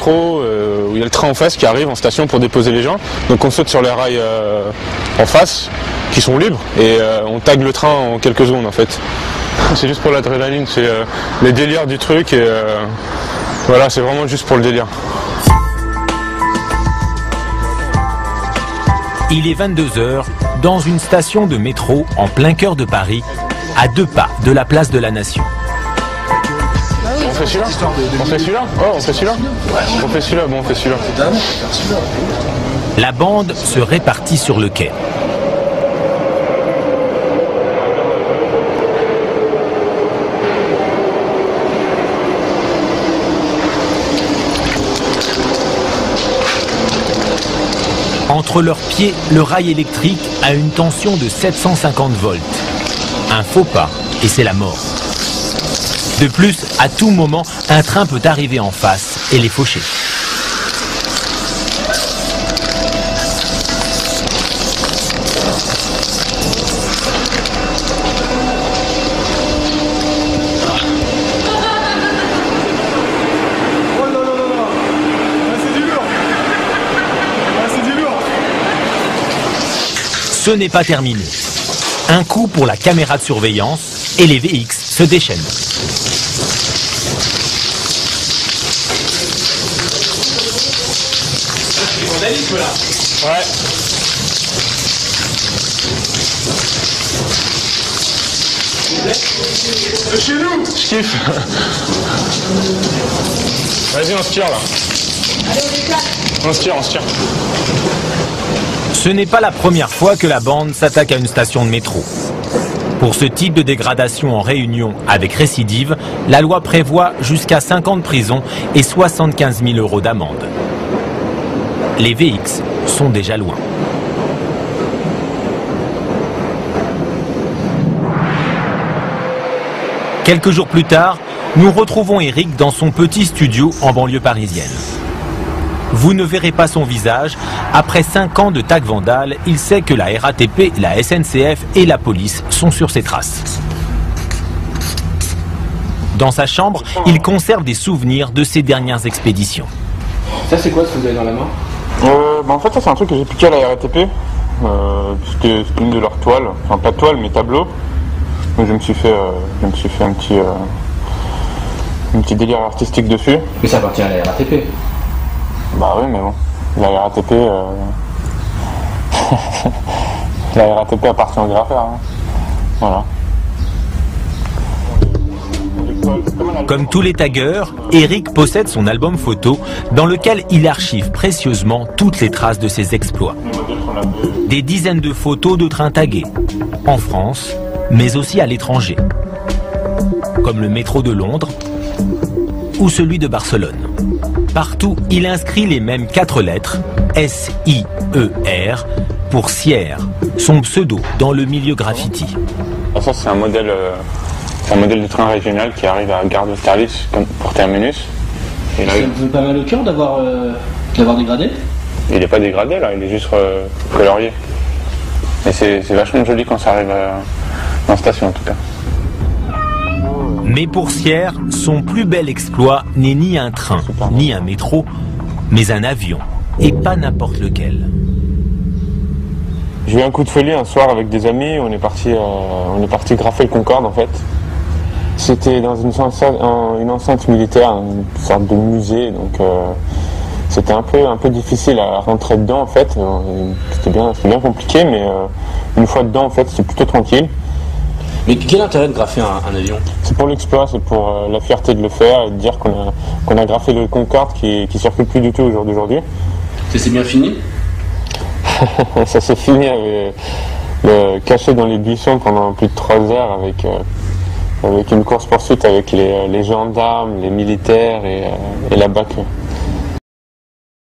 métro où il y a le train en face qui arrive en station pour déposer les gens. Donc on saute sur les rails en face qui sont libres et on tague le train en quelques secondes en fait. C'est juste pour l'adrénaline, c'est les délires du truc et voilà, c'est vraiment juste pour le délire. Il est 22h dans une station de métro en plein cœur de Paris, à 2 pas de la place de la Nation. On fait celui-là? On fait celui-là? Oh, on fait celui-là? On fait celui-là, bon, on fait celui-là. La bande se répartit sur le quai. Entre leurs pieds, le rail électrique a une tension de 750 volts. Un faux pas et c'est la mort. De plus, à tout moment, un train peut arriver en face et les faucher. Ce n'est pas terminé. Un coup pour la caméra de surveillance et les VX se déchaînent. Ouais. De chez nous. Je kiffe. Vas-y, on se tire là. On se tire, on se tire. Ce n'est pas la première fois que la bande s'attaque à une station de métro. Pour ce type de dégradation en réunion avec récidive, la loi prévoit jusqu'à 5 ans de prison et 75 000 € d'amende. Les VX sont déjà loin. Quelques jours plus tard, nous retrouvons Eric dans son petit studio en banlieue parisienne. Vous ne verrez pas son visage. Après 5 ans de tag vandale, il sait que la RATP, la SNCF et la police sont sur ses traces. Dans sa chambre, il conserve des souvenirs de ses dernières expéditions. Ça, c'est quoi ce que vous avez dans la main? En fait, ça c'est un truc que j'ai piqué à la RATP. C'était une de leurs toiles, enfin pas toile mais tableau. Donc je me suis fait un petit délire artistique dessus. Mais ça appartient à la RATP. Bah oui, mais bon, la RATP, la RATP appartient au graffeur. Hein. Voilà. Comme tous les taggeurs, Eric possède son album photo dans lequel il archive précieusement toutes les traces de ses exploits. Des dizaines de photos de trains tagués, en France, mais aussi à l'étranger, comme le métro de Londres ou celui de Barcelone. Partout, il inscrit les mêmes 4 lettres, S-I-E-R, pour Sierre, son pseudo dans le milieu graffiti. Ça, c'est un modèle de train régional qui arrive à Gare d'Austerlitz pour terminus. Et là, ça vous fait pas mal au cœur d'avoir dégradé? Il n'est pas dégradé là, il est juste colorié. Et c'est vachement joli quand ça arrive en station en tout cas. Mais pour Sierre, son plus bel exploit n'est ni un train, ni un métro, mais un avion, et pas n'importe lequel. J'ai eu un coup de folie un soir avec des amis, on est parti graffer le Concorde en fait. C'était dans une enceinte militaire, une sorte de musée, donc c'était un peu difficile à rentrer dedans en fait. C'était bien compliqué, mais une fois dedans en fait, c'est plutôt tranquille. Mais quel intérêt de graffer un avion? C'est pour l'exploit, c'est pour la fierté de le faire et de dire qu'on a graffé le Concorde qui circule plus du tout au jour d'aujourd'hui. Ça s'est bien fini? Ça s'est fini caché dans les buissons pendant plus de 3 heures avec une course-poursuite avec les gendarmes, les militaires et la BAC.